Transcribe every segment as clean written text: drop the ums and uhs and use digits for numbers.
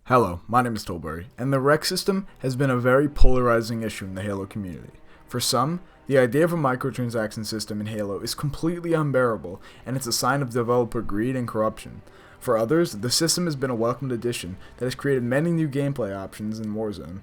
Hello, my name is Tullbery, and the REQ system has been a very polarizing issue in the Halo community. For some, the idea of a microtransaction system in Halo is completely unbearable, and it's a sign of developer greed and corruption. For others, the system has been a welcomed addition that has created many new gameplay options in Warzone.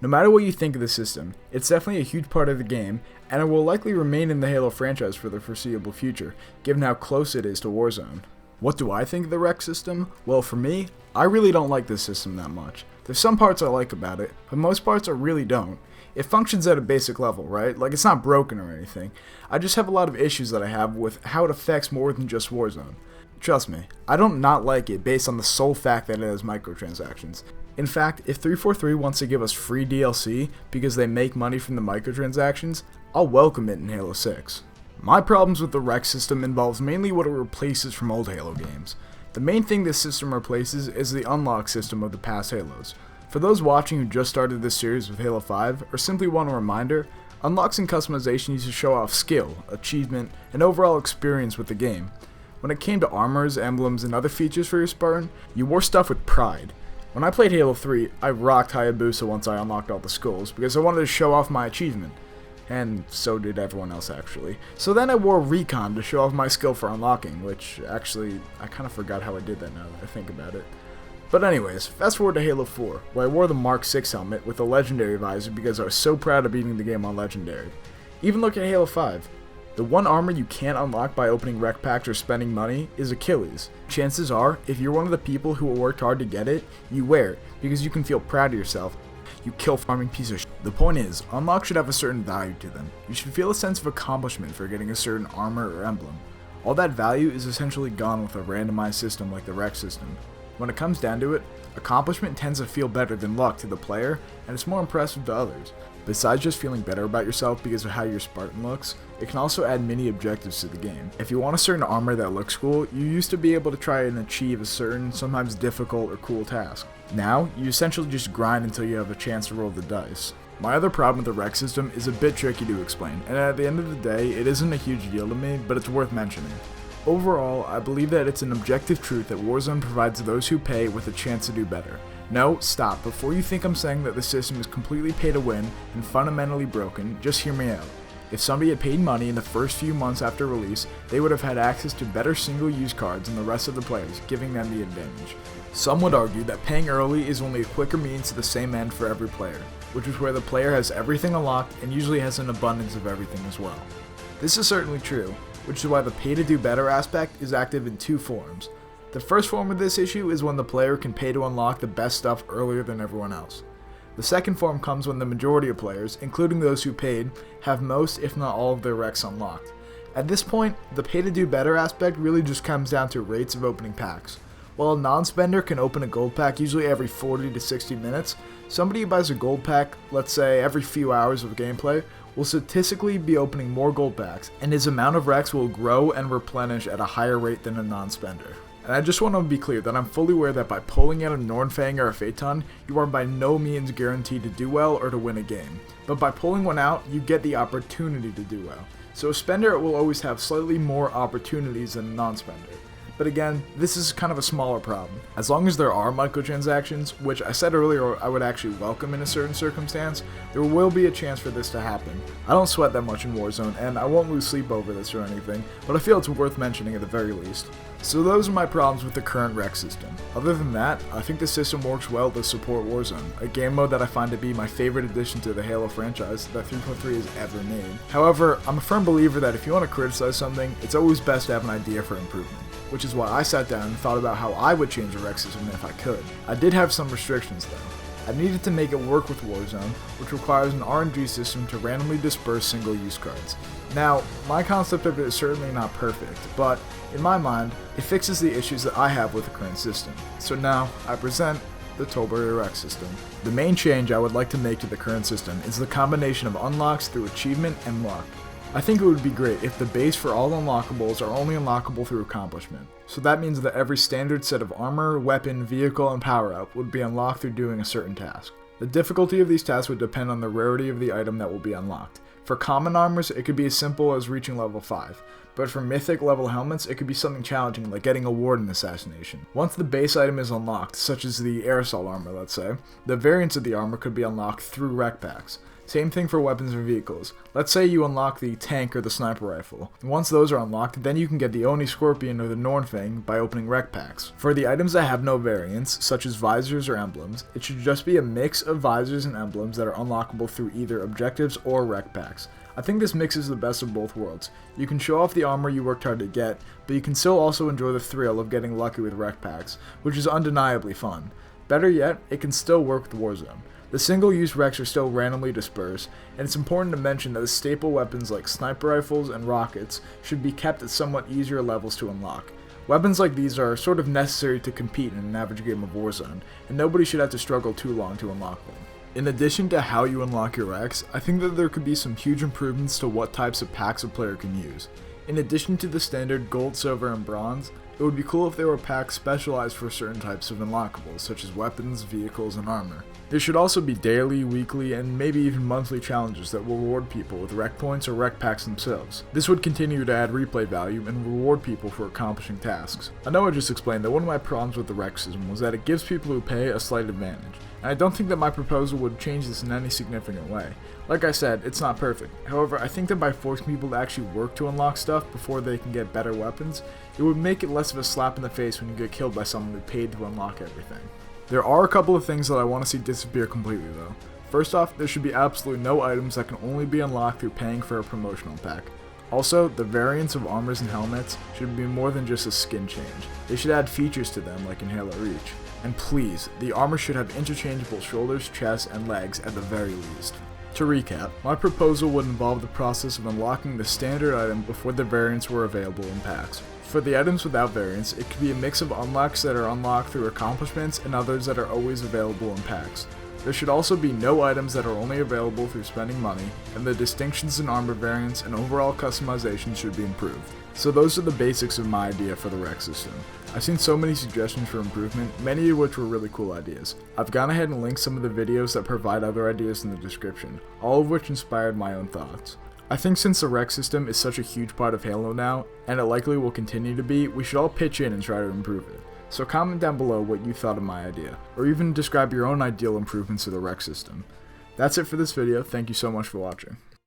No matter what you think of the system, it's definitely a huge part of the game, and it will likely remain in the Halo franchise for the foreseeable future, given how close it is to Warzone. What do I think of the REQ system? Well, for me, I really don't like this system that much. There's some parts I like about it, but most parts I really don't. It functions at a basic level, right? Like, it's not broken or anything. I just have a lot of issues that I have with how it affects more than just Warzone. Trust me, I don't not like it based on the sole fact that it has microtransactions. In fact, if 343 wants to give us free DLC because they make money from the microtransactions, I'll welcome it in Halo 6. My problems with the REQ system involves mainly what it replaces from old Halo games. The main thing this system replaces is the unlock system of the past Halos. For those watching who just started this series with Halo 5, or simply want a reminder, unlocks and customization used to show off skill, achievement, and overall experience with the game. When it came to armors, emblems, and other features for your Spartan, you wore stuff with pride. When I played Halo 3, I rocked Hayabusa once I unlocked all the skulls, because I wanted to show off my achievement. And so did everyone else, actually. So then I wore Recon to show off my skill for unlocking, which actually, I kind of forgot how I did that now that I think about it. But anyways, fast forward to Halo 4, where I wore the Mark 6 helmet with a Legendary visor because I was so proud of beating the game on Legendary. Even look at Halo 5. The one armor you can't unlock by opening REQ packs or spending money is Achilles. Chances are, if you're one of the people who worked hard to get it, you wear it, because you can feel proud of yourself. You kill farming piece of shit. The point is, unlocks should have a certain value to them. You should feel a sense of accomplishment for getting a certain armor or emblem. All that value is essentially gone with a randomized system like the REQ system. When it comes down to it, accomplishment tends to feel better than luck to the player, and it's more impressive to others. Besides just feeling better about yourself because of how your Spartan looks, it can also add mini objectives to the game. If you want a certain armor that looks cool, you used to be able to try and achieve a certain, sometimes difficult or cool task. Now, you essentially just grind until you have a chance to roll the dice. My other problem with the REQ system is a bit tricky to explain, and at the end of the day, it isn't a huge deal to me, but it's worth mentioning. Overall, I believe that it's an objective truth that Warzone provides those who pay with a chance to do better. No, stop. Before you think I'm saying that the system is completely pay to win and fundamentally broken, just hear me out. If somebody had paid money in the first few months after release, they would have had access to better single-use cards than the rest of the players, giving them the advantage. Some would argue that paying early is only a quicker means to the same end for every player, which is where the player has everything unlocked and usually has an abundance of everything as well. This is certainly true, which is why the pay-to-do-better aspect is active in two forms. The first form of this issue is when the player can pay to unlock the best stuff earlier than everyone else. The second form comes when the majority of players, including those who paid, have most if not all of their REQs unlocked. At this point, the pay-to-do-better aspect really just comes down to rates of opening packs. While a non-spender can open a gold pack usually every 40 to 60 minutes, somebody who buys a gold pack, let's say every few hours of gameplay, will statistically be opening more gold packs, and his amount of REQs will grow and replenish at a higher rate than a non-spender. And I just want to be clear that I'm fully aware that by pulling out a Nornfang or a Phaeton, you are by no means guaranteed to do well or to win a game. But by pulling one out, you get the opportunity to do well. So a spender will always have slightly more opportunities than a non-spender. But again, this is kind of a smaller problem. As long as there are microtransactions, which I said earlier I would actually welcome in a certain circumstance, there will be a chance for this to happen. I don't sweat that much in Warzone, and I won't lose sleep over this or anything, but I feel it's worth mentioning at the very least. So those are my problems with the current REQ system. Other than that, I think the system works well to support Warzone, a game mode that I find to be my favorite addition to the Halo franchise that 343 has ever made. However, I'm a firm believer that if you want to criticize something, it's always best to have an idea for improvement, which is why I sat down and thought about how I would change the REQ system if I could. I did have some restrictions though. I needed to make it work with Warzone, which requires an RNG system to randomly disperse single-use cards. Now, my concept of it is certainly not perfect, but in my mind, it fixes the issues that I have with the current system. So now, I present the Tullbery REQ system. The main change I would like to make to the current system is the combination of unlocks through achievement and luck. I think it would be great if the base for all unlockables are only unlockable through accomplishment. So that means that every standard set of armor, weapon, vehicle, and power-up would be unlocked through doing a certain task. The difficulty of these tasks would depend on the rarity of the item that will be unlocked. For common armors, it could be as simple as reaching level 5, but for mythic level helmets, it could be something challenging like getting a warden assassination. Once the base item is unlocked, such as the aerosol armor let's say, the variants of the armor could be unlocked through REQ packs. Same thing for weapons and vehicles. Let's say you unlock the tank or the sniper rifle. Once those are unlocked, then you can get the Oni Scorpion or the Nornfang by opening REQ packs. For the items that have no variants, such as visors or emblems, it should just be a mix of visors and emblems that are unlockable through either objectives or REQ packs. I think this mixes the best of both worlds. You can show off the armor you worked hard to get, but you can still also enjoy the thrill of getting lucky with REQ packs, which is undeniably fun. Better yet, it can still work with Warzone. The single-use REQs are still randomly dispersed, and it's important to mention that the staple weapons like sniper rifles and rockets should be kept at somewhat easier levels to unlock. Weapons like these are sort of necessary to compete in an average game of Warzone, and nobody should have to struggle too long to unlock them. In addition to how you unlock your REQs, I think that there could be some huge improvements to what types of packs a player can use. In addition to the standard gold, silver, and bronze, it would be cool if there were packs specialized for certain types of unlockables, such as weapons, vehicles, and armor. There should also be daily, weekly, and maybe even monthly challenges that will reward people with REQ points or REQ packs themselves. This would continue to add replay value and reward people for accomplishing tasks. I know I just explained that one of my problems with the REQ system was that it gives people who pay a slight advantage, and I don't think that my proposal would change this in any significant way. Like I said, it's not perfect. However, I think that by forcing people to actually work to unlock stuff before they can get better weapons, it would make it less of a slap in the face when you get killed by someone who paid to unlock everything. There are a couple of things that I want to see disappear completely though. First off, there should be absolutely no items that can only be unlocked through paying for a promotional pack. Also, the variants of armors and helmets should be more than just a skin change. They should add features to them like in Halo Reach. And please, the armor should have interchangeable shoulders, chests, and legs at the very least. To recap, my proposal would involve the process of unlocking the standard item before the variants were available in packs. For the items without variants, it could be a mix of unlocks that are unlocked through accomplishments and others that are always available in packs. There should also be no items that are only available through spending money, and the distinctions in armor variants and overall customization should be improved. So those are the basics of my idea for the REQ system. I've seen so many suggestions for improvement, many of which were really cool ideas. I've gone ahead and linked some of the videos that provide other ideas in the description, all of which inspired my own thoughts. I think since the REQ system is such a huge part of Halo now, and it likely will continue to be, we should all pitch in and try to improve it. So comment down below what you thought of my idea, or even describe your own ideal improvements to the REQ system. That's it for this video, thank you so much for watching.